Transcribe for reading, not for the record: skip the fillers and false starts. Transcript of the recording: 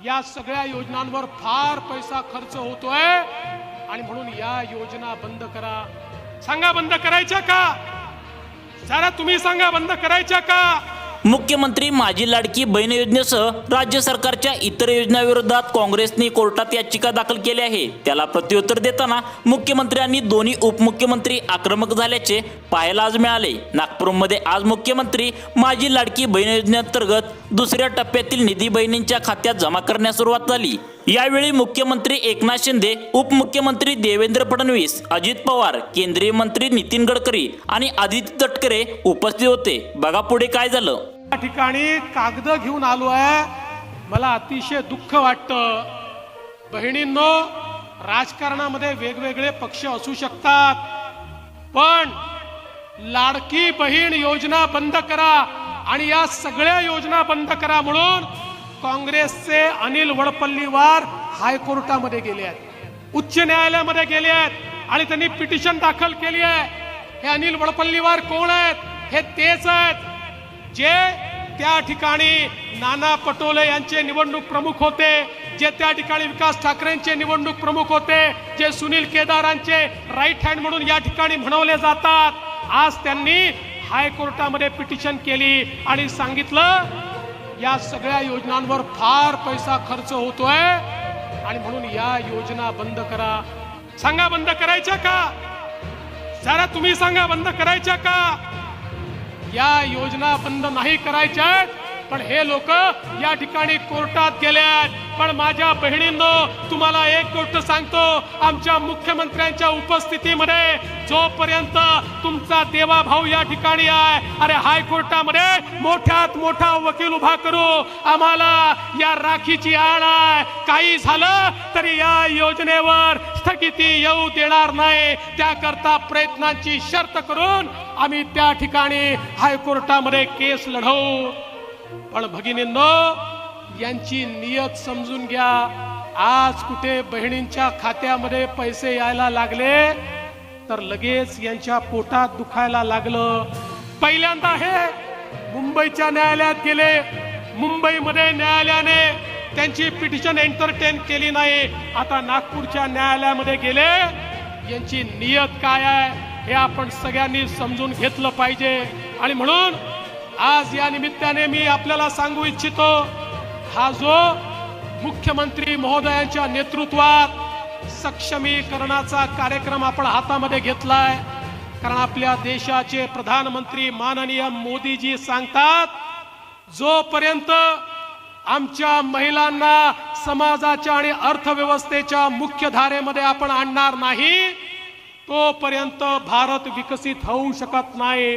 या सगळ्या योजनांवर फार पैसा खर्च होतोय आणि म्हणून या योजना बंद करा। सांगा बंद करायच्या का? जरा तुम्ही सांगा बंद करायच्या का? मुख्यमंत्री माझी लाडकी बहीण योजनेसह राज्य सरकारच्या इतर योजनांविरोधात काँग्रेसने कोर्टात याचिका दाखल केली आहे। त्याला प्रत्युत्तर देताना मुख्यमंत्र्यांनी दोन्ही उपमुख्यमंत्री आक्रमक झाल्याचे पाहायला आज मिळाले। नागपूरमध्ये आज मुख्यमंत्री माझी लाडकी बहीण योजनेअंतर्गत दुसऱ्या टप्प्यातील निधी बहिणींच्या खात्यात जमा करण्यास सुरुवात झाली। यावेळी मुख्यमंत्री एकनाथ शिंदे, उपमुख्यमंत्री देवेंद्र फडणवीस, अजित पवार, केंद्रीय मंत्री नितीन गडकरी आणि आदित्य तटकरे उपस्थित होते। बघा पुढे काय झालं। या ठिकाणी कागद घेऊन आलो आहे। मला अतिशय दुःख वाटतं। बहिणींनो, राजकारणामध्ये वेगवेगळे पक्ष असू शकतात, पण लाडकी बहीण योजना बंद करा आणि या सगळ्या योजना बंद करा म्हणून काँग्रेसचे अनिल वडपल्लीवार हायकोर्टामध्ये गेले आहेत, उच्च न्यायालयामध्ये गेले आहेत आणि त्यांनी पिटिशन दाखल केली आहे। हे अनिल वडपल्लीवार कोण आहेत? हे तेच आहेत जे त्या ठिकाणी नाना पटोले यांचे निवडणूक प्रमुख होते, जे त्या ठिकाणी विकास ठाकरेंचे निवडणूक प्रमुख होते, जे सुनील केदारांचे राईट हँड म्हणून या ठिकाणी म्हणवले जातात। आज त्यांनी हायकोर्टामध्ये पिटिशन केली आणि सांगितलं या सगळ्या योजनांवर फार पैसा खर्च होतोय आणि म्हणून या योजना बंद करा। सांगा बंद करायच्या का? जरा तुम्ही सांगा बंद करायच्या का? या योजना बंद नाही करायच्या, पण हे लोक या ठिकाणी कोर्टात गेल्यात। पण माझ्या बहिणींनो, तुम्हाला एक गोष्ट सांगतो, आमच्या मुख्यमंत्र्यांच्या उपस्थितीमध्ये जोपर्यंत तुमचा देवा भाऊ या ठिकाणी आहे, अरे हायकोर्टामध्ये मोठ्यात मोठा वकील उभा करू, आम्हाला या राखीची आण आहे। काही झालं तरी या योजनेवर स्थगिती येऊ देणार नाही, त्याकरता प्रयत्नांची शर्त करून आम्ही त्या ठिकाणी हायकोर्टामध्ये केस लढवू। पण भगिनींनो, यांची नियत समजून घ्या। आज कुठे बहिणींच्या खात्यामध्ये पैसे यायला लागले तर लगेच यांच्या पोटात दुखायला लागलं। पहिल्यांदा हे मुंबईच्या न्यायालयात गेले, मुंबईमध्ये न्यायालयाने त्यांची पिटिशन एंटरटेन केली नाही। आता नागपूरच्या न्यायालयामध्ये गेले। यांची नियत काय आहे हे आपण सगळ्यांनी समजून घेतलं पाहिजे आणि म्हणून आज या निमित्ताने मी आपल्याला सांगू इच्छितो, हा जो मुख्यमंत्री महोदयांच्या नेतृत्वात सक्षमीकरणाचा कार्यक्रम आपण हातामध्ये घेतलाय, कारण आपल्या देशाचे प्रधानमंत्री माननीय मोदीजी सांगतात, जोपर्यंत आमच्या महिलांना समाजाच्या आणि अर्थव्यवस्थेच्या मुख्य धारेमध्ये आपण आणणार नाही, तोपर्यंत भारत विकसित होऊ शकत नाही।